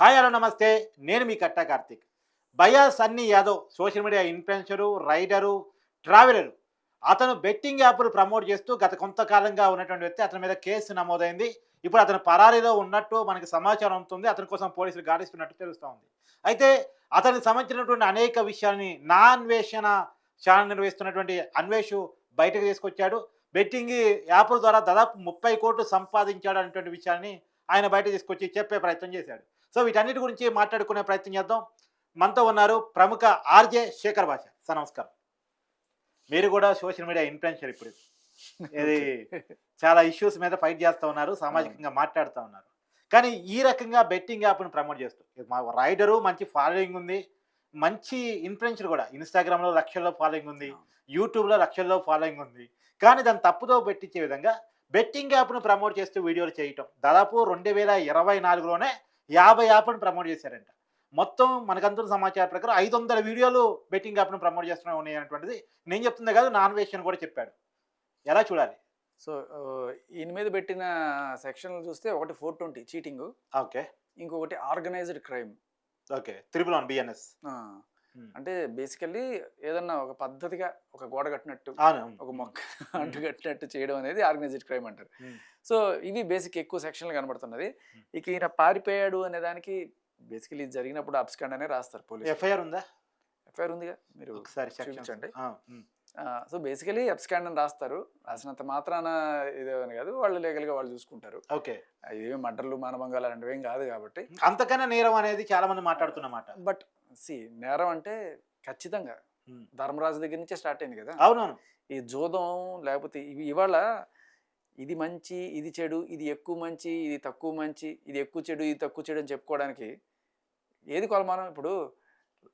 Hi hello నమస్తే. నేను మీ కట్టా కార్తీక్. భయ్యా Sunny Yadav social media influencer, rider, traveller. అతను బెట్టింగ్ యాప్‌లు ప్రమోట్ చేస్తూ గత కొంతకాలంగా ఉన్నటువంటి వ్యక్తి. అతని మీద కేసు నమోదైంది. ఇప్పుడు అతను పరారీలో ఉన్నట్టు మనకి సమాచారం అందుతుంది. అతని కోసం పోలీసులు గాలిస్తున్నట్టు తెలుస్తా ఉంది. అయితే అతనికి సంబంధించినటువంటి అనేక విషయాల్ని నా అన్వేషణ ఛానెల్ నిర్వహిస్తున్నటువంటి అన్వేషు బయటకు తీసుకొచ్చాడు. బెట్టింగ్ యాప్‌ల ద్వారా దాదాపు 30,00,00,000 సంపాదించాడు అనేటువంటి విషయాన్ని ఆయన బయటకు తీసుకొచ్చి చెప్పే ప్రయత్నం చేశాడు. సో వీటన్నిటి గురించి మాట్లాడుకునే ప్రయత్నం చేద్దాం. మనతో ఉన్నారు ప్రముఖ ఆర్‌జే శేఖర్ భాష. సార్ నమస్కారం. మీరు కూడా సోషల్ మీడియా ఇన్‌ఫ్లుయెన్సర్ ఇప్పుడు. ఇది ఓకే. చాలా ఇష్యూస్ మీద ఫైట్ చేస్తా ఉన్నారు. అవును. సామాజికంగా మాట్లాడుతా ఉన్నారు. కానీ ఈ రకంగా బెట్టింగ్ యాప్‌ని ప్రమోట్ చేస్తూ మా రైడరు మంచి ఫాలోయింగ్ ఉంది. మంచి ఇన్‌ఫ్లుయెన్సర్ కూడా. ఇన్‌స్టాగ్రామ్‌లో లక్షల్లో ఫాలోయింగ్ ఉంది. అవును. యూట్యూబ్‌లో లక్షల్లో ఫాలోయింగ్ ఉంది. కానీ దాన్ని తప్పుదోవ పట్టించే విధంగా బెట్టింగ్ యాప్‌ని ప్రమోట్ చేస్తూ వీడియోలు చేయటం. దాదాపు 2024లోనే 50 యాప్‌ని ప్రమోట్ చేశారంట. మొత్తం మనకందుతున్న సమాచారం ప్రకారం 500 వీడియోలు బెట్టింగ్ యాప్‌ని ప్రమోట్ చేస్తూనే ఉన్నాయి అనేటువంటిది నేను చెప్తుందే కాదు నాన్ వేషన్ కూడా చెప్పాడు. ఎలా చూడాలి? సో, ఈయన మీద పెట్టిన సెక్షన్‌లు చూస్తే ఒకటి 420 చీటింగు. ఓకే. ఇంకొకటి ఆర్గనైజ్డ్ క్రైమ్. ఓకే. 111 బిఎన్ఎస్. ఆ! హ్మ్. అంటే బేసికల్లీ ఏదన్నా ఒక పద్ధతిగా ఒక గోడ కట్టినట్టు, అవును. ఒక మొక్క అంటు కట్టినట్టు చేయడం అనేది ఆర్గనైజ్డ్ క్రైమ్ అంటారు. హ్మ్. సో, ఇవి బేసిక్ ఎక్కువ సెక్షన్‌లు కనబడుతున్నది. హ్మ్. ఇక ఈయన పారిపోయాడు అనే దానికి బేసికల్లీ ఇది జరిగినప్పుడు అబ్స్కాండ్ అనే రాస్తారు పోలీసులు. ఎఫ్ఐఆర్ ఉందా? ఎఫ్ఐఆర్ ఉందిగా. మీరు ఒకసారి సెక్షన్స్. చూపించండి. ఆ! హ్మ్. సో బేసికలీ అబ్స్కాండ్ అని రాస్తారు. రాసినంత మాత్రాన ఇదేమని కాదు. వాళ్ళు లీగల్‌గా వాళ్ళు చూసుకుంటారు. ఓకే. ఇవేమి మర్డర్‌లు, మానభంగాలు అలాంటివి ఏం కాదు కాబట్టి. అంతకన్నా నేరం అనేది చాలా మంది మాట్లాడుతున్న మాట. బట్ నేరం అంటే ఖచ్చితంగా హ్మ్. ధర్మరాజు దగ్గర నుంచే స్టార్ట్ అయింది కదా! అవునవును. ఈ జూదం లేకపోతే ఇవి ఇవాళ ఇది మంచి, ఇది చెడు, ఇది ఎక్కువ మంచి, ఇది తక్కువ మంచి, ఇది ఎక్కువ చెడు, ఇది తక్కువ చెడు అని చెప్పుకోవడానికి ఏది కొలమానం? ఇప్పుడు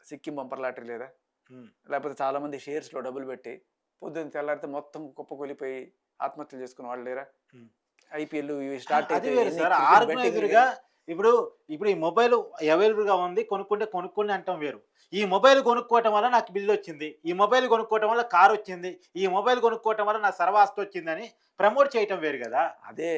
సిక్కిం బంపర్ లాటరీ లేదా? హ్మ్. లేకపోతే చాలామంది షేర్స్‌లో డబ్బులు పెట్టి పొద్దున్న తెల్లారితే మొత్తం కుప్పకూలిపోయి ఆత్మహత్యలు చేసుకున్న వాళ్ళు లేరా? హ్మ్. ఐపీఎల్ ఇవి స్టార్ట్ అది అయితే వేరు ఎన్ని సార్. క్రికెట్ ఆర్గనైజ్డ్‌గా బెట్టింగ్‌లు ఇప్పుడు, ఇప్పుడు ఈ మొబైల్ అవైలబుల్‌గా ఉంది. కొనుక్కుంటే కొనుక్కోండి అంటాం వేరు. ఈ మొబైల్ కొనుక్కోవటం వల్ల నాకు బిల్లొచ్చింది. ఈ మొబైల్ కొనుక్కోవటం వల్ల కారొచ్చింది. ఈ మొబైల్ కొనుక్కోవటం వల్ల నా సర్వాస్తొచ్చిందని ప్రమోట్ చేయటం వేరు గదా! అదే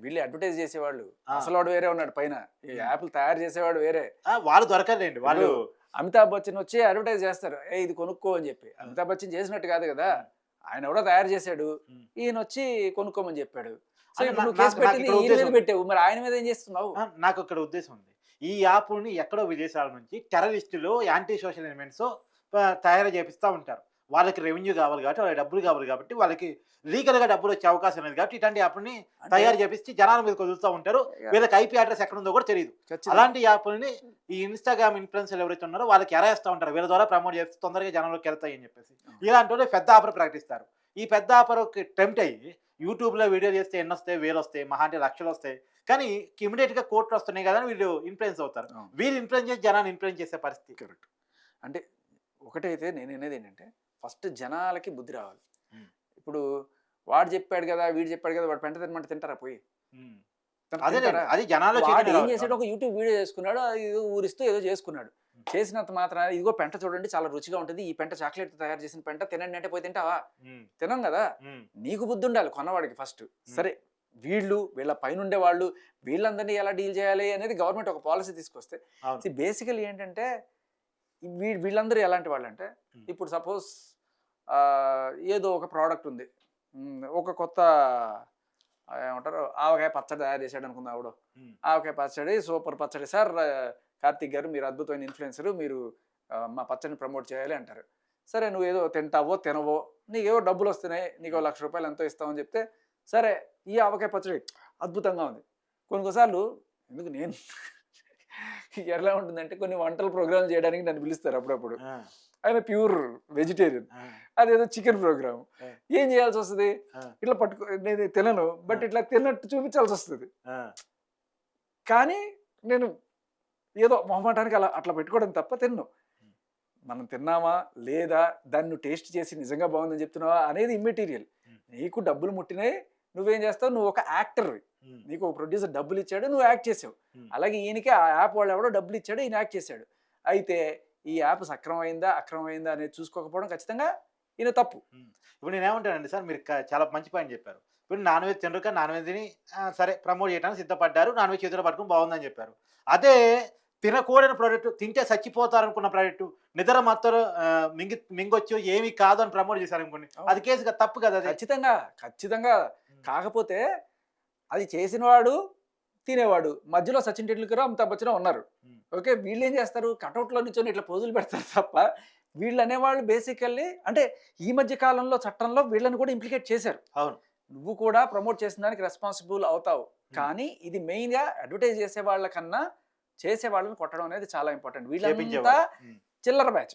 వీళ్ళు అడ్వర్టైజ్ చేసేవాళ్ళు. ఆ! అసలోడు వేరే ఉన్నాడు పైన. ఈ హ్మ్. యాప్‌లు తయారు చేసేవాడు వేరే. వాళ్ళు దొరకరులెండి. వాళ్ళు ఇప్పుడు అమితాబ్ బచ్చన్ వచ్చి అడ్వర్టైజ్ చేస్తారు. ఇది కొనుక్కో అని చెప్పి. హ్మ్. అమితాబ్ బచ్చన్ చేసినట్టు కాదు కదా! హ్మ్. ఆయన ఎవడో తయారు చేసాడు. హ్మ్. ఈయనొచ్చి కొనుక్కోమని చెప్పాడు. సో అంటే ఇప్పుడు నువ్వు కేస్ నాకు పెట్టింది నాకిక్కడ ఈయన ఉద్దేశం మీద ఉంది. పెట్టావు. మరి ఆయన మీద ఏం చేస్తున్నావు? నాకొక్కడ ఉద్దేశం ఉంది. ఈ యాప్‌ని ఎక్కడో విదేశాల నుంచి టెర్రరిస్టులు, యాంటీ సోషల్ ఎలిమెంట్స్ తయారు చేపిస్తా ఉంటారు. వాళ్ళకి రెవెన్యూ కావాలి కాబట్టి, వాళ్ళకి డబ్బులు కావాలి కాబట్టి, వాళ్ళకి లీగల్‌గా డబ్బులొచ్చే అవకాశం లేదు కాబట్టి, ఇట్లాంటి యాప్‌ని అంటే తయారు చేపిచ్చి జనాల మీదకి వదులుతా ఉంటారు. ఇక వీళ్ళకి ఐపీ అడ్రెస్ ఎక్కడుందో కూడా తెలీదు. ఖచ్చితంగా. అలాంటి యాప్‌లని ఈ ఇన్‌స్టాగ్రామ్ ఇన్‌ఫ్లుయెన్సర్‌లు ఎవరైతే ఉన్నారో వాళ్ళకి ఎరేస్తా ఉంటారు. వీళ్ళ ద్వారా ప్రమోట్ చేస్తే తొందరగా జనంలోకెళ్తాయి అని చెప్పేసి. అవును. ఇలాంటోళ్ళు పెద్ద ఆఫర్ ప్రకటిస్తారు. ఈ పెద్ద ఆఫర్‌కి టెంప్ట్ అయ్యి యూట్యూబ్‌లో వీడియో చేస్తే ఎన్నొస్తాయి? వేలొస్తాయి. మహా అంటే లక్షలొస్తాయి. కానీ ఇమ్మీడియేట్‌గా కోట్లొస్తున్నాయి కదా! అని వీళ్ళు ఇన్‌ఫ్లుయెన్స్ అవుతారు. అవును. వీళ్ళు ఇన్‌ఫ్లుయెన్స్ చేసి జనాన్ని ఇన్‌ఫ్లుయెన్స్ చేసే పరిస్థితి. కరెక్ట్. అంటే ఒకటైతే నేననేదేంటంటే ఫస్ట్ జనాలకి బుద్ధి రావాలి. హ్మ్. ఇప్పుడు వాడు చెప్పాడు గదా! వీడు చెప్పాడు గదా! వాడు పెంట తినమంటే తింటారా పోయి? హ్మ్. అదేలెండి. తింటారా? అది జనాల్లో వాడు చైతన్యం ఏం రావాలి. చేసాడు? అవును. ఒక యూట్యూబ్ వీడియో చేసుకున్నాడు. అది ఏదో ఊరిస్తూ ఏదో చేసుకున్నాడు. హ్మ్. చేసినంత మాత్రాన ఇదిగో పెంట చూడండి చాలా రుచిగా ఉంటది. ఈ పెంట చాక్లేట్‌తో తయారు చేసిన పెంట తినండి అంటే పోయి తింటావా? హ్మ్. తినం గదా! హ్మ్. నీకు బుద్ధుండాలి కొన్నవాడికి ఫస్ట్. హ్మ్. సరే వీళ్ళ పైనుండే వాళ్ళు వీళ్ళందరిని ఎలా డీల్ చేయాలి అనేది గవర్నమెంట్ ఒక పాలిసీ తీసుకొస్తే అవును. బేసికల్లీ ఏంటంటే వీళ్ళందరూ ఎలాంటి వాళ్ళంటే హ్మ్. ఇప్పుడు సపోజ్ ఏదో ఒక ప్రోడక్ట్ ఉంది. ఒక కొత్త ఏమంటారు ఆవకాయ పచ్చడి తయారు చేసాడు అనుకుందాం ఎవడో. హ్మ్. ఆవకాయ పచ్చడి సూపర్ పచ్చడి సార్ కార్తీక్ గారు మీరు అద్భుతమైన ఇన్‌ఫ్లుయెన్సరు. మీరు మా పచ్చడిని ప్రమోట్ చేయాలి అంటారు. సరే నువ్వేదో తింటావో, తినవో నీకేవో డబ్బులొస్తున్నాయి. నీకో హ్మ్. రూ. 1,00,000 ఎంతో ఇస్తామని చెప్తే, సరే ఈ ఆవకాయ పచ్చడి అద్భుతంగా ఉంది. కొన్ని సార్లు ఎందుకు నేను ఎలా ఉంటుందంటే కొన్ని వంటల ప్రోగ్రామ్‌లు చేయడానికి నన్ను పిలుస్తారు అప్పుడప్పుడు. ఆ! ఆయన ప్యూర్ వెజిటేరియన్. ఆ! అదేదో చికెన్ ప్రోగ్రామ్. ఆ! ఏం చేయాల్సొస్తది? ఆ! ఇట్లా నేను తినను. ఆ! బట్ ఇట్లా తిన్నట్టు చూపించాల్సొస్తది. ఆ! కానీ నేను ఏదో మొహమాటానికి అట్లా పెట్టుకోవడం తప్ప తినను. హ్మ్. మనం తిన్నామా? లేదా? దాన్ని నువ్వు టేస్ట్ చేసి నిజంగా బాగుందని చెప్తున్నావా? అనేది ఇమ్మెటీరియల్. హ్మ్. నీకు డబ్బులు ముట్టినాయి. నువ్వేం చేస్తావు? నువ్వు ఒక యాక్టర్‌వి. హ్మ్. నీకు ఒక ప్రొడ్యూసర్ డబ్బులిచ్చాడు. నువ్వు యాక్ట్ చేసావు. హ్మ్. అలాగే ఈయనకి ఆ యాప్ వాడెవడో డబ్బులిచ్చాడు. ఈయన యాక్ట్ చేశాడు. అయితే ఈ యాప్ సక్రమమైందా? అక్రమమైందా? అనేది చూసుకోకపోవడం ఖచ్చితంగా ఈయన తప్పు. హ్మ్. ఇప్పుడు నేనేమంటానంటే సార్ మీరు చాలా మంచి పాయింట్ చెప్పారు. ఇప్పుడు నాన్ వెజ్ తినరు కానీ నాన్ వెజ్‌ని సరే ప్రమోట్ చేయడానికి సిద్ధపడ్డారు. నాన్ వెజ్ చేతిలో పట్టుకొని బావుందని చెప్పారు. అదే తినకూడని ప్రోడక్ట్, తింటే చచ్చిపోతారనుకున్న ప్రోడక్ట్, నిద్ర మాత్రం మింగొచ్చు ఏమీ కాదు అని ప్రమోట్ చేశారనుకోండి, అది కేసు తప్పు కదా అది. ఖచ్చితంగా ఖచ్చితంగా. కాకపోతే అది చేసినవాడు తినేవాడు మధ్యలో సచిన్ టెండూల్కర్ అమితాబ్ బచ్చన్ ఉన్నారు. ఓకే, వీళ్ళు ఏం చేస్తారు, కటౌట్లో నిల్చొని ఇట్లా పోజులు పెడతారు తప్ప వీళ్ళు అనేవాళ్ళు బేసికల్లీ అంటే ఈ మధ్య కాలంలో చట్టంలో వీళ్ళని కూడా ఇంప్లికేట్ చేశారు. అవును, నువ్వు కూడా ప్రమోట్ చేసిన దానికి రెస్పాన్సిబుల్ అవుతావు, కానీ ఇది మెయిన్గా అడ్వర్టైజ్ చేసే వాళ్ళకన్నా చేసే వాళ్ళని కొట్టడం అనేది చాలా ఇంపార్టెంట్. వీళ్ళంతా చిల్లర బ్యాచ్,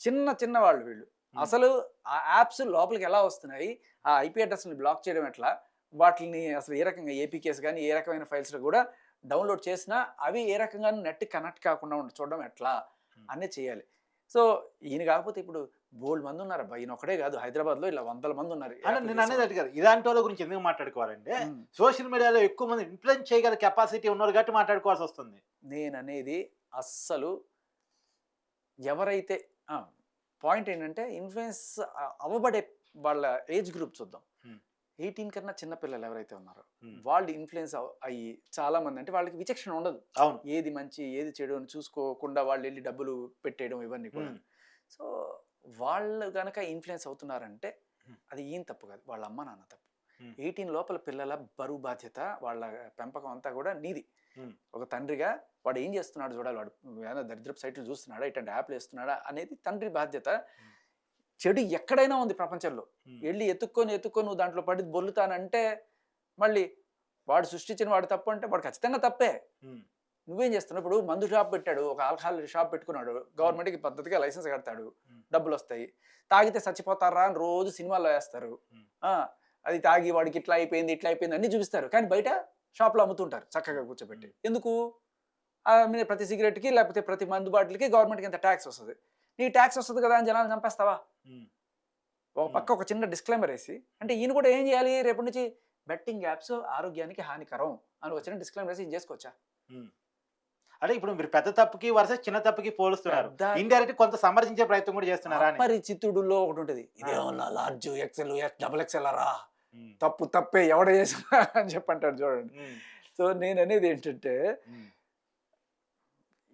చిన్న చిన్న వాళ్ళు వీళ్ళు. అసలు ఆ యాప్స్ లోపలికి ఎలా వస్తున్నాయి, ఆ ఐపీ అడ్రస్ని బ్లాక్ చేయడం ఎట్లా, వాటిని అసలు ఏ రకంగా ఏపీకేస్ కానీ ఏ రకమైన ఫైల్స్ కూడా డౌన్లోడ్ చేసినా అవి ఏ రకంగా నెట్ కనెక్ట్ కాకుండా చూడడం ఎట్లా అనేది చేయాలి. సో ఈయన కాకపోతే ఇప్పుడు బోల్డ్ మంది ఉన్నారు అబ్బా, ఈయన ఒకటే కాదు, హైదరాబాద్లో ఇలా 100 మంది ఉన్నారు. నేను అనేది అడిగారు, ఇలాంటి వాళ్ళ గురించి ఎందుకు మాట్లాడుకోవాలంటే సోషల్ మీడియాలో ఎక్కువ మంది ఇన్ఫ్లుయెన్స్ చేయగల కెపాసిటీ ఉన్నారు కాబట్టి మాట్లాడుకోవాల్సి వస్తుంది. నేను అనేది అస్సలు ఎవరైతే పాయింట్ ఏంటంటే ఇన్ఫ్లుయెన్స్ అవ్వబడే వాళ్ళ ఏజ్ గ్రూప్ చూద్దాం. 18 కన్నా చిన్న పిల్లలు ఎవరైతే ఉన్నారో వాళ్ళు ఇన్ఫ్లుయెన్స్ అయ్యి చాలా మంది, అంటే వాళ్ళకి విచక్షణ ఉండదు, ఏది మంచి ఏది చెడు అని చూసుకోకుండా వాళ్ళు వెళ్ళి డబ్బులు పెట్టేయడం ఇవన్నీ కూడా. సో వాళ్ళు కనుక ఇన్ఫ్లుయెన్స్ అవుతున్నారంటే అది ఈయన తప్పు కాదు, వాళ్ళ అమ్మ నాన్న తప్పు. 18 లోపల పిల్లల బరువు బాధ్యత, వాళ్ళ పెంపకం అంతా కూడా నీది. ఒక తండ్రిగా వాడు ఏం చేస్తున్నాడు చూడాలి, వాడు ఏదైనా దరిద్రపు సైట్లు చూస్తున్నాడా, ఇట్లాంటి యాప్లు వేస్తున్నాడా అనేది తండ్రి బాధ్యత. చెడు ఎక్కడైనా ఉంది ప్రపంచంలో, వెళ్ళి ఎత్తుక్కొని నువ్వు దాంట్లో పడి బొల్లుతానంటే మళ్ళీ వాడు సృష్టించిన వాడు తప్పు అంటే వాడు ఖచ్చితంగా తప్పే. నువ్వేం చేస్తున్నావు, ఇప్పుడు మందు షాప్ పెట్టాడు, ఒక ఆల్కహాల్ షాప్ పెట్టుకున్నాడు, గవర్నమెంట్కి పద్ధతిగా లైసెన్స్ కడతాడు, డబ్బులు వస్తాయి, తాగితే చచ్చిపోతారా అని రోజు సినిమాల్లో వేస్తారు, అది తాగి వాడికి ఇట్లా అయిపోయింది అన్ని చూపిస్తారు, కానీ బయట షాప్లో అమ్ముతుంటారు చక్కగా కూర్చోబెట్టి. ఎందుకు, ప్రతి సిగరెట్కి లేకపోతే ప్రతి మందు బాటిల్కి గవర్నమెంట్కి ఎంత ట్యాక్స్ వస్తుంది, నీ ట్యాక్స్ వస్తుంది కదా అని జనాలు చంపేస్తావా? ఒక పక్క ఒక చిన్న డిస్క్లైమర్ వేసి, అంటే ఈయన కూడా ఏం చేయాలి, రేపటి నుంచి బెట్టింగ్ యాప్స్ ఆరోగ్యానికి హానికరం అని వచ్చిన డిస్క్లైమర్ వేసి చేసుకోవచ్చా? అంటే ఇప్పుడు మీరు పెద్ద తప్పుకి వర్సెస్ చిన్న తప్పుకి పోలుస్తున్నారు, ఇండైరెక్ట్ కొంత సమర్థించే ప్రయత్నం కూడా చేస్తున్నారు. పరిచితుడులో ఒకటి ఉంటుంది, ఇదేమన్నా లార్జ్ ఎక్సెల్ డబుల్ ఎక్సెల్ రా, తప్పే ఎవడ చేసినా అని చెప్పంటాడు చూడండి. సో నేను అనేది ఏంటంటే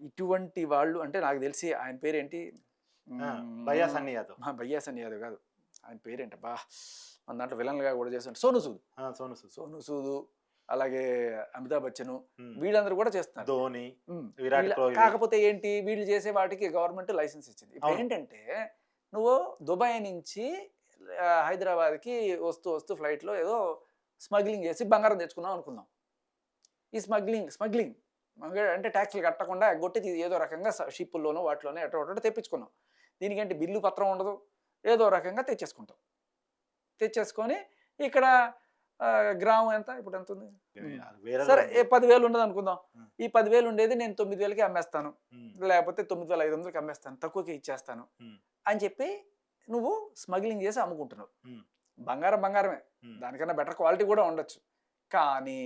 ఇటువంటి వాళ్ళు, అంటే నాకు తెలిసి ఆయన పేరేంటి, భయ్యా సన్నీ యాదవ్ కాదు, ఆయన పేరేంట బా, మన దాంట్లో విలన్లుగా కూడా చేస్తాడు, సోను సూద్, అలాగే అమితాబ్ బచ్చన్, వీళ్ళందరూ కూడా చేస్తున్నారు, ధోని, విరాట్ కోహ్లీ. కాకపోతే ఏంటి, వీళ్ళు చేసే వాటికి గవర్నమెంట్ లైసెన్స్ ఇచ్చింది. ఇప్పుడు ఏంటంటే నువ్వు దుబాయ్ నుంచి హైదరాబాద్కి వస్తూ ఫ్లైట్లో ఏదో స్మగ్లింగ్ చేసి బంగారం తెచ్చుకున్నాం అనుకుందాం. ఈ స్మగ్లింగ్ అంటే ట్యాక్స్లు కట్టకుండా ఎగ్గొట్టి ఏదో రకంగా షిప్పుల్లోనో వాటిలోనో ఎటో తెప్పించుకున్నాం. దీనికంటే బిల్లు పత్రం ఉండదు, ఏదో రకంగా తెచ్చేసుకొని ఇక్కడ గ్రామం ఎంత ఇప్పుడు ఎంత ఉంది, సరే 10,000 ఉండదు అనుకుందాం. ఈ 10,000 ఉండేది నేను 9,000కి అమ్మేస్తాను, లేకపోతే 9,500కి అమ్మేస్తాను, తక్కువకి ఇచ్చేస్తాను అని చెప్పి నువ్వు స్మగ్లింగ్ చేసి అమ్ముకుంటున్నావు. బంగారమే, దానికన్నా బెటర్ క్వాలిటీ కూడా ఉండొచ్చు, కానీ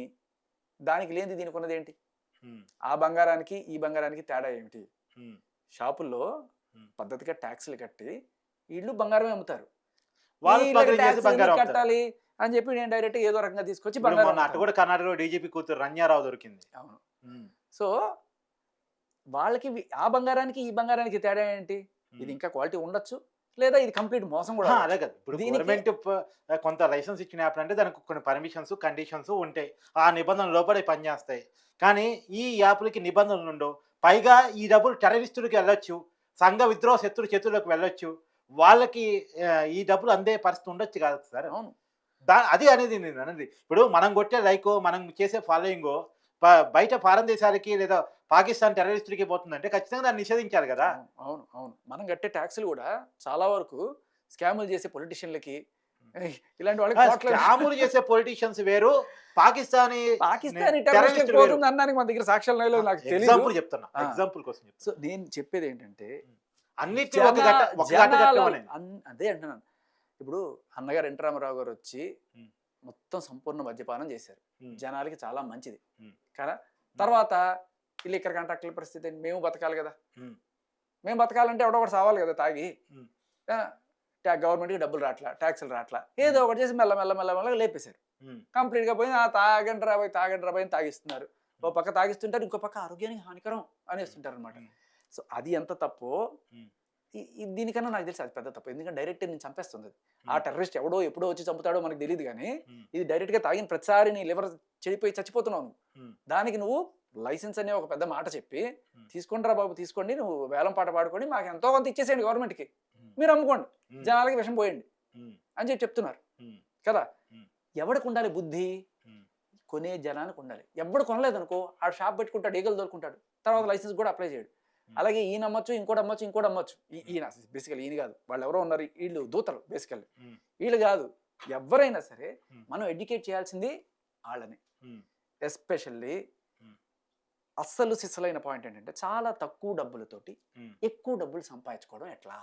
దానికి లేనిది దీనికి ఉన్నది ఏంటి? ఆ బంగారానికి ఈ బంగారానికి తేడా ఏమిటి? షాపుల్లో పద్ధతిగా ట్యాక్స్లు కట్టి వీళ్ళు బంగారమే అమ్ముతారు, కట్టాలి అని చెప్పి నేను డైరెక్ట్ ఏదో రకంగా తీసుకొచ్చి బంగారం. కూడా కర్ణాటకలో డీజీపీ కూతురు రంజారావు దొరికింది. అవును. సో వాళ్ళకి ఆ బంగారానికి ఈ బంగారానికి తేడా ఏంటి? ఇది ఇంకా క్వాలిటీ ఉండొచ్చు, లేదా ఇది కంప్లీట్ మోసం కూడా. అదే కదా, ఇప్పుడు గవర్నమెంట్ కొంత లైసెన్స్ ఇచ్చిన యాప్ అంటే దానికి కొన్ని పర్మిషన్స్ కండిషన్స్ ఉంటాయి, ఆ నిబంధనలు లోపలే పనిచేస్తాయి. కానీ ఈ యాప్లకి నిబంధనలు ఉండవు. పైగా ఈ డబ్బులు టెర్రరిస్టులకి వెళ్ళొచ్చు, సంఘ విద్రోహ శత్రులకు వెళ్ళొచ్చు, వాళ్ళకి ఈ డబ్బులు అందే పరిస్థితి ఉండొచ్చు కాదు సార్. అవును, అది అనేది నేను అనేది. ఇప్పుడు మనం కొట్టే లైకో మనం చేసే ఫాలోయింగో బయట ఫారెన్ దేశాలకి లేదా పాకిస్తాన్ టెర్రరిస్టులకి పోతుందంటే ఖచ్చితంగా దాన్ని నిషేధించాలి కదా. అవును. మనం కట్టే ట్యాక్సులు కూడా చాలా వరకు స్కాములు చేసే పొలిటీషియన్లకి, ఇలాంటి వాళ్ళకి స్కాములు చేసే పొలిటీషియన్స్ వేరు, పాకిస్తానీ టెర్రరిస్టులు పోతుంది అనడానికి మన దగ్గర సాక్ష్యాలు లేదు, నాకు తెలియదు. ఎగ్జాంపుల్ చెప్తున్నా, ఎగ్జాంపుల్ కోసం చెప్తున్నా. సో నేను చెప్పేది ఏంటంటే అన్నిటి అదే అంటున్నాను. ఇప్పుడు అన్నగారు ఎన్టీ రామారావు గారు వచ్చి మొత్తం సంపూర్ణ మద్యపానం చేశారు, జనాలకి చాలా మంచిది కదా. తర్వాత వీళ్ళు ఇక్కడ కాంట్రాక్టుల పరిస్థితి మేము బతకాలి కదా, మేము బతకాలంటే ఎవడో ఒకటి సావాలి కదా తాగి, గవర్నమెంట్కి డబ్బులు రాట్లా, ట్యాక్సులు రాట్లా, ఏదో ఒకటి చేసి మెల్ల లేపేశారు. కంప్లీట్గా పోయి తాగండి రాబోయి తాగిస్తున్నారు. ఓ పక్క తాగిస్తుంటారు, ఇంకో పక్క ఆరోగ్యానికి హానికరం అనేస్తుంటారు అనమాట. సో అది ఎంత తప్పో దీనికన్నా నాకు తెలిసి అది పెద్ద తప్పు. ఎందుకంటే డైరెక్ట్ నేను చంపేస్తుంది అది. ఆ టెర్రరిస్ట్ ఎవడో ఎప్పుడో వచ్చి చంపుతాడో మనకు తెలియదు, కానీ ఇది డైరెక్ట్గా తాగిన ప్రతిసారి నీ లివర్ చెడిపోయి చచ్చిపోతున్నావు నువ్వు. దానికి నువ్వు లైసెన్స్ అనే ఒక పెద్ద మాట చెప్పి తీసుకుంటారా బాబు తీసుకోండి, నువ్వు వేలం పాట పాడుకొని మాకు ఎంతో కొంత ఇచ్చేసేయండి గవర్నమెంట్కి, మీరు అమ్ముకోండి, జనాలకి విషం పోయండి అని చెప్పి చెప్తున్నారు కదా. ఎవడికి ఉండాలి బుద్ధి? కొనే జనానికి ఉండాలి. ఎవడు కొనలేదనుకో ఆ షాప్ పెట్టుకుంటాడు, ఈగలు దొరుకుంటాడు, తర్వాత లైసెన్స్ కూడా అప్లై చేయడు. అలాగే ఈయన అమ్మచ్చు, ఇంకోటి అమ్మచ్చు. ఈయన బేసికల్ ఈయన కాదు, వాళ్ళు ఎవరో ఉన్నారు, వీళ్ళు దూతలు బేసికల్, వీళ్ళు కాదు. ఎవరైనా సరే మనం ఎడ్యుకేట్ చేయాల్సింది వాళ్ళని. ఎస్పెషల్లీ అస్సలు సిస్సలైన పాయింట్ ఏంటంటే చాలా తక్కువ డబ్బులతోటి ఎక్కువ డబ్బులు సంపాదించుకోవడం ఎట్లా,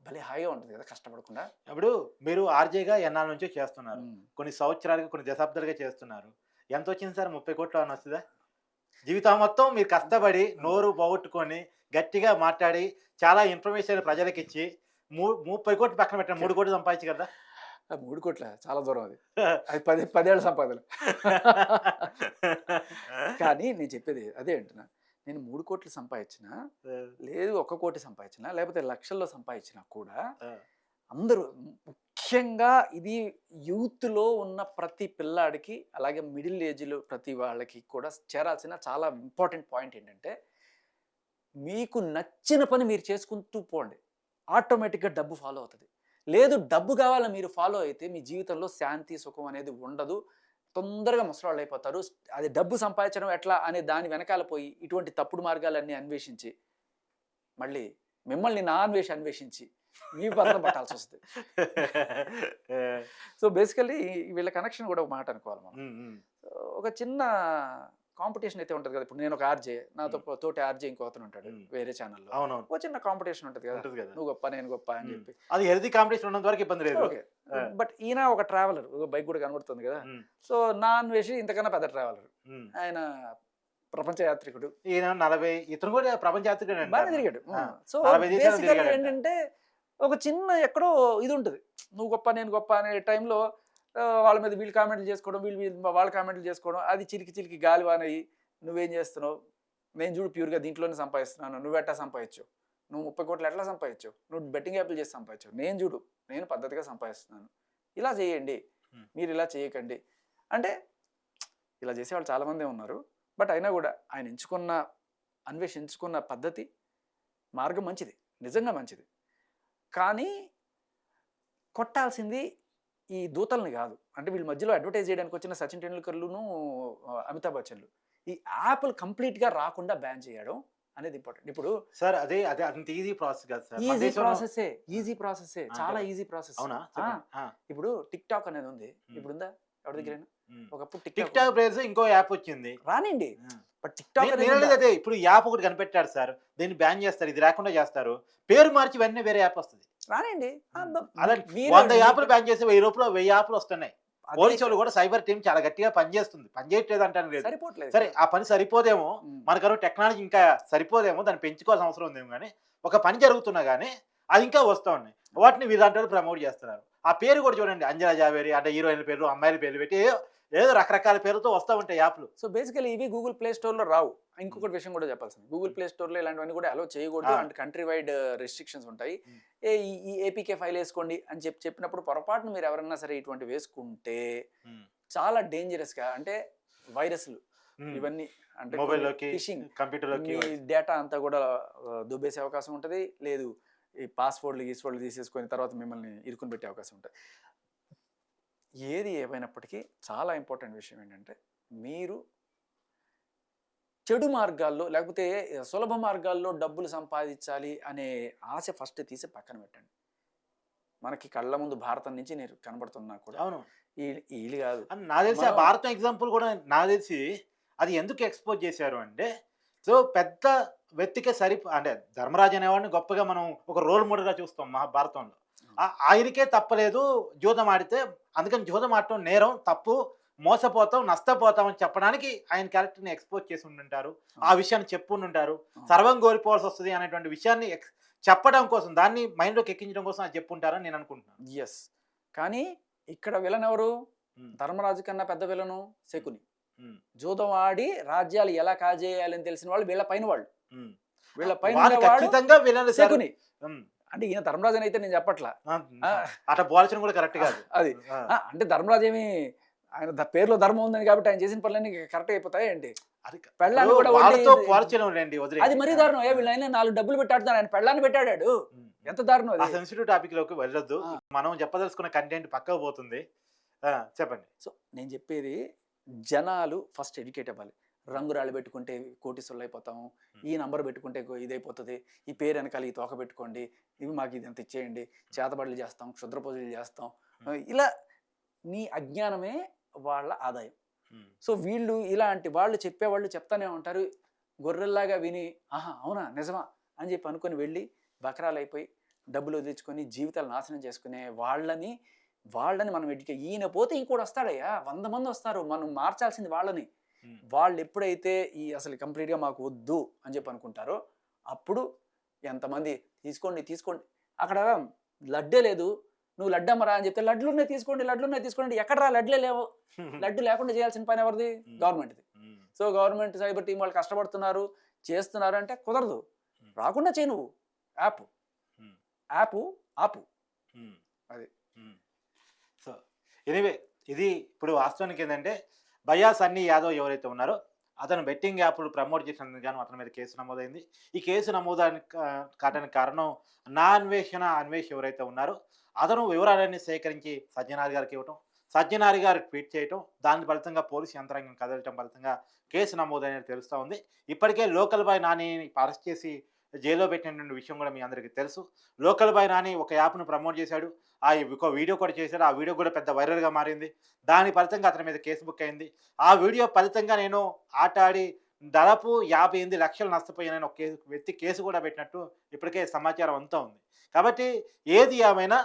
భలే హాయిగా ఉంటుంది కదా కష్టపడకుండా. ఇప్పుడు మీరు ఆర్జేగా ఎన్నాళ్ళ నుంచో చేస్తున్నారు, కొన్ని సంవత్సరాలుగా కొన్ని దశాబ్దాలుగా చేస్తున్నారు. ఎంత వచ్చింది సార్? 30 కోట్లు అని వస్తుందా? జీవితం మొత్తం మీరు కష్టపడి నోరు పోగొట్టుకొని గట్టిగా మాట్లాడి చాలా ఇన్ఫర్మేషన్ ప్రజలకు ఇచ్చి 30 కోట్లు పక్కన పెట్టండి, 3 కోట్లు సంపాదించు కదా. 3 కోట్ల చాలా దూరం అది, అది 10 ఏళ్ళ సంపాదన. కానీ నేను చెప్పేది అదే అంటున్నా, నేను 3 కోట్లు సంపాదించినా లేదు, 1 కోటి సంపాదించినా లేకపోతే లక్షల్లో సంపాదించినా కూడా అందరూ, ముఖ్యంగా ఇది యూత్లో ఉన్న ప్రతి పిల్లాడికి అలాగే మిడిల్ ఏజ్లో ప్రతి వాళ్ళకి కూడా చేరాల్సిన చాలా ఇంపార్టెంట్ పాయింట్ ఏంటంటే, మీకు నచ్చిన పని మీరు చేసుకుంటూ పోండి, ఆటోమేటిక్గా డబ్బు ఫాలో అవుతుంది. లేదు డబ్బు కావాలని మీరు ఫాలో అయితే మీ జీవితంలో శాంతి సుఖం అనేది ఉండదు, తొందరగా ముసలాళ్ళు అయిపోతారు. అది డబ్బు సంపాదించడం ఎట్లా అనే దాని వెనకాల పోయి ఇటువంటి తప్పుడు మార్గాలన్నీ అన్వేషించి మళ్ళీ మిమ్మల్ని అన్వేషించి మీ పక్కన పట్టాల్సి వస్తుంది. సో బేసికల్లీ వీళ్ళ కనెక్షన్ కూడా ఒక మాట అనుకోవాలి మనం. ఒక చిన్న కాంపిటీషన్ అయితే ఉంటుంది కదా. ఇప్పుడు నేను ఒక ఆర్జే, నాతో తోటి ఆర్జే ఇంకో అతను ఉంటాడు వేరే ఛానల్లో, ఒక చిన్న కాంపిటీషన్ ఉంటుంది కదా, నువ్వు గొప్ప నేను గొప్ప అని చెప్పి. అది హెల్తీ కాంపిటీషన్ ఉన్నంత వరకు ఇబ్బంది లేదు. ఓకే, బట్ ఈయన ఒక ట్రావెలర్, బైక్ కూడా కనబడుతుంది కదా. సో నా అన్వేషి ఇంతకన్నా పెద్ద ట్రావెలర్, ఆయన ప్రపంచ యాత్రికుడు. ఈయన 40, ఇతను కూడా ప్రపంచ యాత్రికుడు, బాగా తిరిగాడు. సో ఏంటంటే ఒక చిన్న ఎక్కడో ఇది ఉంటుంది, నువ్వు గొప్ప నేను గొప్ప అనే టైంలో వాళ్ళ మీద వీళ్ళు కామెంట్లు చేసుకోవడం, వీళ్ళు వాళ్ళ కామెంట్లు చేసుకోవడం, అది చిలికి గాలివానయ్యి నువ్వేం చేస్తున్నావు, నేను చూడు ప్యూర్గా దీంట్లోనే సంపాదిస్తున్నాను, నువ్వు ఎట్లా సంపాదించు, నువ్వు 30 కోట్లు ఎట్లా సంపాదించు, నువ్వు బెట్టింగ్ యాప్లు చేసి సంపాదించు, నేను చూడు నేను పద్ధతిగా సంపాదిస్తున్నాను, ఇలా చేయండి, మీరు ఇలా చేయకండి అంటే. ఇలా చేసేవాళ్ళు చాలామందే ఉన్నారు. బట్ అయినా కూడా ఆయన ఎంచుకున్న పద్ధతి మార్గం మంచిది, నిజంగా మంచిది. కానీ కొట్టాల్సింది ఈ దూతల్ని కాదు. అంటే వీళ్ళ మధ్యలో అడ్వర్టైజ్ చేయడానికి వచ్చిన సచిన్ టెండూల్కర్లును అమితాబ్ బచ్చన్లు ఈ యాప్లు కంప్లీట్గా రాకుండా బ్యాన్ చేయడం అనేది ఇంపార్టెంట్. ఇప్పుడు సార్ అదే అంత ఈజీ ప్రాసెస్ కాదు సార్. ఈజీ ప్రాసెసే చాలా ఈజీ ప్రాసెస్. ఇప్పుడు టిక్ టాక్ అనేది ఉంది, ఇప్పుడు ఉందా ఎవరి దగ్గర? ఒకప్పుడు టిక్ టాక్ ప్లేస్ ఇంకో యాప్ వచ్చింది, రానిండి. బట్ టిక్ టాక్ అదే ఇప్పుడు యాప్ ఒకటి కనిపెట్టాడు సార్, దీన్ని బ్యాన్ చేస్తారు, ఇది రాకుండా చేస్తారు, పేరు మార్చి ఇవన్నీ వేరే యాప్ వస్తుంది, రానిండి. 100 యాప్లు బ్యాన్ చేసి 1000 రూపాయలు 1000 యాప్లు వస్తున్నాయి. పోలీసు వాళ్ళు కూడా సైబర్ టీం చాలా గట్టిగా పనిచేస్తుంది, పనిచేయట్లేదు అంటాను లేదు. సరే ఆ పని సరిపోదేమో, మనకన్నా టెక్నాలజీ ఇంకా సరిపోదేమో, దాన్ని పెంచుకోవాల్సిన అవసరం ఉందేమో, కానీ ఒక పని జరుగుతున్నా కానీ అది ఇంకా వస్తూ ఉన్నాయి, వాటిని వీళ్ళంటే ప్రమోట్ చేస్తున్నారు. ఆ పేరు కూడా చూడండి, అంజనా జావేరి అంటే హీరోయిన్ పేర్లు, అమ్మాయిల పేర్లు పెట్టి ఏదో రకరకాల పేరుతో వస్తూ ఉంటాయి యాప్లు. సో బేసికలీ ఇవి గూగుల్ ప్లే స్టోర్లో రావు. ఇంకొకటి విషయం కూడా చెప్పాల్సింది, గూగుల్ ప్లే స్టోర్లో ఇలాంటివన్నీ కూడా అలో చేయకూడదు, అంటే కంట్రీ వైడ్ రెస్ట్రిక్షన్స్ ఉంటాయి. ఈ ఏపీకే ఫైల్ వేసుకోండి అని చెప్పినప్పుడు పొరపాటును మీరు ఎవరన్నా సరే ఇటువంటి వేసుకుంటే చాలా డేంజరస్గా, అంటే వైరస్లు ఇవన్నీ, అంటే ఫిషింగ్, కంప్యూటర్లోకి డేటా అంతా కూడా దుబ్బేసే అవకాశం ఉంటుంది. లేదు ఈ పాస్వర్డ్లు తీసేసుకొని తర్వాత మిమ్మల్ని ఇరుకుని పెట్టే అవకాశం ఉంటుంది. ఏది ఏమైనప్పటికీ చాలా ఇంపార్టెంట్ విషయం ఏంటంటే, మీరు చెడు మార్గాల్లో లేకపోతే సులభ మార్గాల్లో డబ్బులు సంపాదించాలి అనే ఆశ ఫస్ట్ తీసి పక్కన పెట్టండి. మనకి కళ్ళ ముందు భారతం నుంచి నేను కనబడుతున్నా కూడా అవును వీళ్ళు కాదు. నాకు తెలిసి ఆ భారతం ఎగ్జాంపుల్ కూడా నాకు తెలిసి అది ఎందుకు ఎక్స్పోజ్ చేశారు అంటే, సో పెద్ద వ్యక్తికే అంటే ధర్మరాజు అనేవాడిని గొప్పగా మనం ఒక రోల్ మోడల్గా చూస్తాం మహాభారతంలో. ఆయనకే తప్పలేదు జూదం ఆడితే, అందుకని జూదం ఆడటం నేరం, తప్పు, మోసపోతాం, నష్టపోతాం అని చెప్పడానికి ఆయన క్యారెక్టర్ని ఎక్స్పోజ్ చేసి ఉండుంటారు, ఆ విషయాన్ని చెప్పుంటారు. సర్వం కోల్పోవాల్సి వస్తుంది అనేటువంటి విషయాన్ని చెప్పడం కోసం, దాన్ని మైండ్లోకి ఎక్కించడం కోసం అది చెప్పుంటారని నేను అనుకుంటున్నాను. ఎస్, కానీ ఇక్కడ విలన్ ఎవరు? ధర్మరాజు కన్నా పెద్ద విలను శకుని. ఉమ్, జూదం ఆడి రాజ్యాలు ఎలా కాజేయాలని తెలిసిన వాళ్ళు వీళ్ళ పైన వాళ్ళు. ఉమ్. వీళ్ళ పైన వాళ్ళు ఉండేవాడు ఖచ్చితంగా విలన్లు సార్. శకుని. ఉమ్, అంటే ఈయన ధర్మరాజు అని అయితే నేను చెప్పట్లా. ఆ, ఆ, అట్లా పోల్చడం కూడా కరెక్ట్ కాదు. అది ఆ, అంటే ధర్మరాజు ఏమి ఆయన పేరులో ధర్మం ఉందని కాబట్టి ఆయన చేసిన పనులన్నీ కరెక్ట్ అయిపోతాయి ఏంటి? అది పెళ్ళాన్ని కూడా వాళ్ళతో వడ్డీ- పోల్చడం రండి, వదిలేయండి. అది మరీ దారుణం. వీళ్ళు అయినా 4 డబ్బులు పెట్టాడుతారు, ఆయన పెళ్ళాన్ని పెట్టాడాడు. ఉమ్. ఎంత దారుణం ఆ అది. సెన్సిటివ్ టాపిక్ లోకి వెళ్ళొద్దు. ఆ. మనం చెప్పదలుచుకున్న కంటెంట్ పక్కకు పోతుంది. ఆ, చెప్పండి. సో నేను చెప్పేది జనాలు ఫస్ట్ ఎడ్యుకేట్ అవ్వాలి. రంగురాళ్ళు పెట్టుకుంటే కోటీశ్వరులు అయిపోతాము, ఈ నంబర్ పెట్టుకుంటే ఇదైపోతుంది, ఈ పేరు వెనకాల ఈ తోక పెట్టుకోండి, ఇవి మాకు ఇది ఎంత ఇచ్చేయండి, చేతబడులు చేస్తాం, క్షుద్ర పూజలు చేస్తాం, ఇలా నీ అజ్ఞానమే వాళ్ళ ఆదాయం. ఉమ్, సో వీళ్ళు ఇలాంటి వాళ్ళు చెప్పేవాళ్ళు చెప్తానే ఉంటారు, గొర్రెల్లాగా విని ఆహా అవునా నిజమా అని చెప్పి అనుకుని వెళ్ళి బకరాలు అయిపోయి డబ్బులు వదిలించుకొని జీవితాలు నాశనం చేసుకునే వాళ్ళని మనం ఈయన పోతే ఇంకోటి వస్తాడయ్యా, 100 మంది వస్తారు, మనం మార్చాల్సింది వాళ్ళని. ఉమ్, వాళ్ళు ఎప్పుడైతే ఈ అసలు కంప్లీట్గా మాకు వద్దు అని చెప్పి అనుకుంటారో అప్పుడు ఎంతమంది తీసుకోండి అక్కడ లడ్డే లేదు, నువ్వు లడ్డు అమ్మరా అని చెప్తే లడ్లున్నాయి తీసుకోండి ఎక్కడరా లడ్లే లేవు. లడ్డు లేకుండా చేయాల్సిన పని ఎవరిది? గవర్నమెంట్ది. ఉమ్, సో గవర్నమెంట్ సైబర్ టీం వాళ్ళు కష్టపడుతున్నారు చేస్తున్నారు అంటే కుదరదు, రాకుండా చేయి నువ్వు. యాప్ ఉమ్, ఆపు. ఉమ్. అది. సో ఎనీవే ఇది ఇప్పుడు వాస్తవానికి ఏంటంటే భయ్యా సన్నీ యాదవ్ ఎవరైతే ఉన్నారో అతను బెట్టింగ్ యాప్లు ప్రమోట్ చేసినందుకు గాను అతని మీద కేసు నమోదైంది. ఈ కేసు కావడానికి కారణం అన్వేష్ ఎవరైతే ఉన్నారో అతను వివరాలన్నీ సేకరించి సజ్జనారి గారికి ఇవ్వటం, సజ్జనారి గారు ట్వీట్ చేయటం, దాని ఫలితంగా పోలీసు యంత్రాంగం కదలటం ఫలితంగా కేసు నమోదైనది తెలుస్తూ ఉంది. ఇప్పటికే లోకల్ బాయ్ నానిని అరెస్ట్ చేసి జైల్లో పెట్టినటువంటి విషయం కూడా మీ అందరికీ తెలుసు. లోకల్ బాయ్ నాని ఒక యాప్ను ప్రమోట్ చేశాడు, ఒక వీడియో కూడా చేశాడు, ఆ వీడియో కూడా పెద్ద వైరల్గా మారింది. దాని ఫలితంగా అతని మీద కేసు బుక్ అయింది. ఆ వీడియో ఫలితంగా నేను ఆట ఆడి దాదాపు 58 లక్షలు నష్టపోయానని ఒక వ్యక్తి కేసు కూడా పెట్టినట్టు ఇప్పటికే సమాచారం అంతా ఉంది. కాబట్టి ఏది ఏమైనా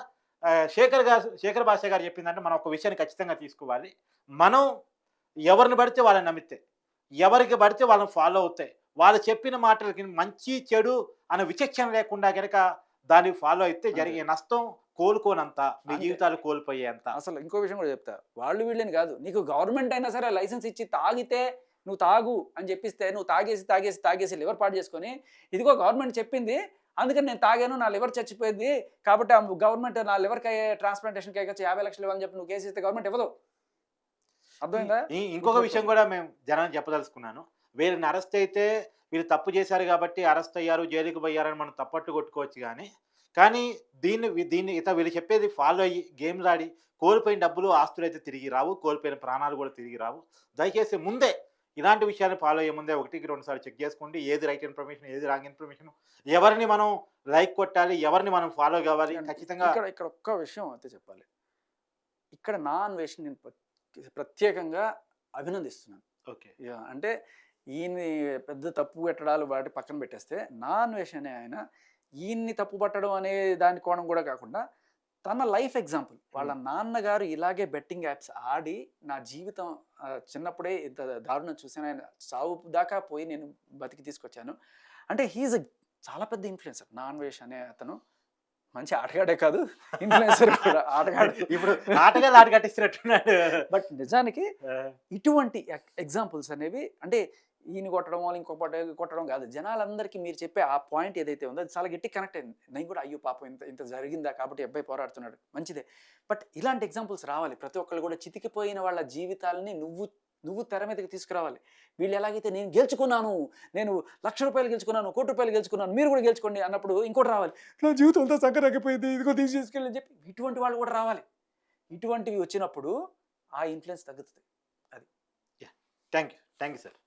శేఖర్ భాష గారు చెప్పిందంటే మనం ఒక విషయాన్ని ఖచ్చితంగా తీసుకోవాలి. మనం ఎవరిని పడితే వాళ్ళని నమ్మితే, ఎవరికి పడితే వాళ్ళని ఫాలో అవుతాయి, వాళ్ళు చెప్పిన మాటలకి మంచి చెడు అనే విచక్షణ లేకుండా కనుక దాన్ని ఫాలో అయితే జరిగే నష్టం కోలుకోనంత, మీ జీవితాలు కోల్పోయేంత. అసలు ఇంకో విషయం కూడా చెప్తా, వాళ్ళు వీళ్ళని కాదు, నీకు గవర్నమెంట్ అయినా సరే లైసెన్స్ ఇచ్చి తాగితే నువ్వు తాగు అని చెప్పిస్తే నువ్వు తాగేసి లివర్ పాడు చేసుకొని ఇదిగో గవర్నమెంట్ చెప్పింది అందుకని నేను తాగాను, నా లివర్ చచ్చిపోయింది కాబట్టి ఆ గవర్నమెంట్ నా లివర్కి అయ్యే ట్రాన్స్ప్లాంటేషన్కి అయ్యే 50 లక్షలు ఇవ్వాలని చెప్పి నువ్వు కేసు ఇస్తే గవర్నమెంట్ ఇవ్వదు. అర్థమైందా? ఇంకొక విషయం కూడా మేము జనాన్ని చెప్పదలుచుకున్నాను, వీరిని అరెస్ట్ అయితే వీళ్ళు తప్పు చేశారు కాబట్టి అరెస్ట్ అయ్యారు, జైలుకి పోయారని మనం తప్పట్టు కొట్టుకోవచ్చు. కానీ దీన్ని వీళ్ళు చెప్పేది ఫాలో అయ్యి గేమ్స్ ఆడి కోల్పోయిన డబ్బులు ఆస్తులు అయితే తిరిగి రావు, కోల్పోయిన ప్రాణాలు కూడా తిరిగి రావు. దయచేసి ముందే ఇలాంటి విషయాన్ని ఫాలో అయ్యే ముందే 1-2 సార్లు చెక్ చేసుకోండి, ఏది రైట్ ఇన్ఫర్మేషన్, ఏది రాంగ్ ఇన్ఫర్మేషన్, ఎవరిని మనం లైక్ కొట్టాలి, ఎవరిని మనం ఫాలో కావాలి. ఖచ్చితంగా ఇక్కడ ఒక్క విషయం అయితే చెప్పాలి, ఇక్కడ నా అన్వేషణ నేను ప్రత్యేకంగా అభినందిస్తున్నాను. ఓకే, అంటే ఈయన్ని పెద్ద తప్పు పెట్టడాలు వాటి పక్కన పెట్టేస్తే నా అన్వేషణ ఆయన ఈయన్ని తప్పు పట్టడం అనే దాని కోణం కూడా కాకుండా తన లైఫ్ ఎగ్జాంపుల్, వాళ్ళ నాన్నగారు ఇలాగే బెట్టింగ్ యాప్స్ ఆడి నా జీవితం చిన్నప్పుడే ఇంత దారుణం చూసాను, ఆయన సావు దాకా పోయి నేను బతికి తీసుకొచ్చాను అంటే హీఈస్ చాలా పెద్ద ఇన్ఫ్లుయెన్సర్. నా అన్వేష్ అనే అతను మంచి ఆటగాడే కాదు, ఇన్ఫ్లుయెన్సర్ కూడా, ఆటగాడు. ఇప్పుడు ఆటగాళ్ళు ఆట కట్టిస్తున్నట్టున్నాడు. బట్ నిజానికి ఇటువంటి ఎగ్జాంపుల్స్ అనేవి అంటే ఈయన కొట్టడం వాళ్ళు కొట్టడం కాదు, జనాలందరికీ మీరు చెప్పే ఆ పాయింట్ ఏదైతే ఉందో అది చాలా గట్టి కనెక్ట్ అయింది. నేను కూడా అయ్యో పాపం ఇంత జరిగిందా కాబట్టి అబ్బాయి పోరాడుతున్నాడు, మంచిదే. బట్ ఇలాంటి ఎగ్జాంపుల్స్ రావాలి, ప్రతి ఒక్కళ్ళు కూడా చితికిపోయిన వాళ్ళ జీవితాలని నువ్వు తెర మీదకి తీసుకురావాలి. వీళ్ళు ఎలాగైతే నేను గెలుచుకున్నాను, నేను ₹1,00,000 గెలుచుకున్నాను, ₹1,00,00,000 గెలుచుకున్నాను, మీరు కూడా గెలుచుకోండి అన్నప్పుడు ఇంకోటి రావాలి, నా జీవితం అంతా సంకరాకపోయింది, ఇదిగో తీసుకెళ్ళి అని చెప్పి ఇటువంటి వాళ్ళు కూడా రావాలి. ఇటువంటివి వచ్చినప్పుడు ఆ ఇన్ఫ్లుయెన్స్ తగ్గుతుంది. అది. Thank you sir.